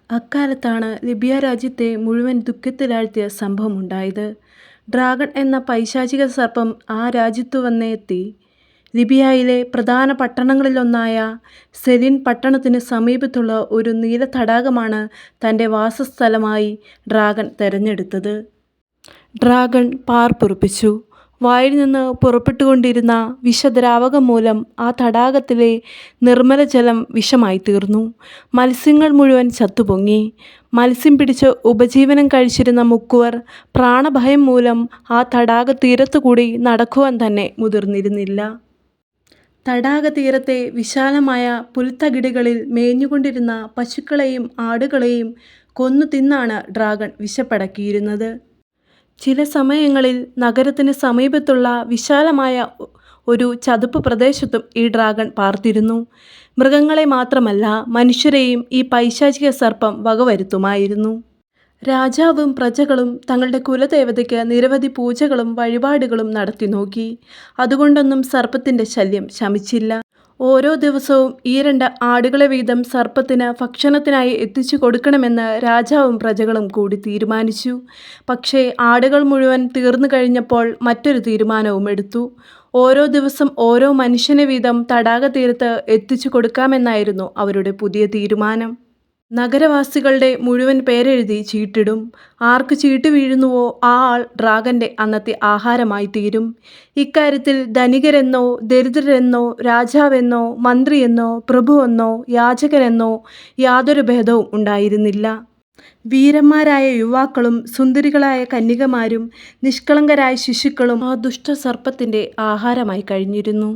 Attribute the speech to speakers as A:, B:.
A: അക്കാലത്താണ് Libya രാജ്യത്തെ മുഴുവൻ ദുഃഖത്തിലാഴ്ത്തിയ സംഭവമുണ്ടായത്. Dragon എന്ന പൈശാചിക സർപ്പം ആ രാജ്യത്തു വന്നെത്തി. ലിബിയയിലെ പ്രധാന പട്ടണങ്ങളിലൊന്നായ സെലിൻ പട്ടണത്തിന് സമീപത്തുള്ള ഒരു നീല തടാകമാണ് തൻ്റെ വാസസ്ഥലമായി ഡ്രാഗൺ തെരഞ്ഞെടുത്തത്. ഡ്രാഗൺ പാർപ്പുറപ്പിച്ചു. വായിൽ നിന്ന് പുറപ്പെട്ടുകൊണ്ടിരുന്ന വിഷദ്രാവകം മൂലം ആ തടാകത്തിലെ നിർമ്മലജലം വിഷമായിത്തീർന്നു. മത്സ്യങ്ങൾ മുഴുവൻ ചത്തുപൊങ്ങി. മത്സ്യം പിടിച്ച് ഉപജീവനം കഴിച്ചിരുന്ന മുക്കുവർ പ്രാണഭയം മൂലം ആ തടാകതീരത്തുകൂടി നടക്കുവാൻ തന്നെ മുതിർന്നിരുന്നില്ല. തടാകതീരത്തെ വിശാലമായ പുൽത്തകിടികളിൽ മേഞ്ഞുകൊണ്ടിരുന്ന പശുക്കളെയും ആടുകളെയും കൊന്നു തിന്നാണ് ഡ്രാഗൺ വിശപ്പടക്കിയിരുന്നത്. ചില സമയങ്ങളിൽ നഗരത്തിന് സമീപത്തുള്ള വിശാലമായ ഒരു ചതുപ്പ് പ്രദേശത്തും ഈ ഡ്രാഗൺ പാർത്തിരുന്നു. മൃഗങ്ങളെ മാത്രമല്ല, മനുഷ്യരെയും ഈ പൈശാചിക സർപ്പം വകവരുത്തുമായിരുന്നു. രാജാവും പ്രജകളും തങ്ങളുടെ കുലദേവതയ്ക്ക് നിരവധി പൂജകളും വഴിപാടുകളും നടത്തി നോക്കി. അതുകൊണ്ടൊന്നും സർപ്പത്തിൻ്റെ ശല്യം ശമിച്ചില്ല. ഓരോ ദിവസവും ഈ 2 ആടുകളെ വീതം സർപ്പത്തിന് ഭക്ഷണത്തിനായി എത്തിച്ചു കൊടുക്കണമെന്ന് രാജാവും പ്രജകളും കൂടി തീരുമാനിച്ചു. പക്ഷേ ആടുകൾ മുഴുവൻ തീർന്നു കഴിഞ്ഞപ്പോൾ മറ്റൊരു തീരുമാനവും എടുത്തു. ഓരോ ദിവസം ഓരോ മനുഷ്യനെ വീതം തടാകതീരത്ത് എത്തിച്ചു കൊടുക്കാമെന്നായിരുന്നു അവരുടെ പുതിയ തീരുമാനം. നഗരവാസികളുടെ മുഴുവൻ പേരെഴുതി ചീട്ടിടും. ആർക്ക് ചീട്ട് വീഴുന്നുവോ ആ ആൾ ഡ്രാഗൻ്റെ അന്നത്തെ ആഹാരമായി തീരും. ഇക്കാര്യത്തിൽ ധനികരെന്നോ ദരിദ്രരെന്നോ രാജാവെന്നോ മന്ത്രിയെന്നോ പ്രഭുവെന്നോ യാചകനെന്നോ യാതൊരു ഭേദവും ഉണ്ടായിരുന്നില്ല. വീരന്മാരായ യുവാക്കളും സുന്ദരികളായ കന്യകമാരും നിഷ്കളങ്കരായ ശിശുക്കളും ആ ദുഷ്ടസർപ്പത്തിൻ്റെ ആഹാരമായി കഴിഞ്ഞിരുന്നു.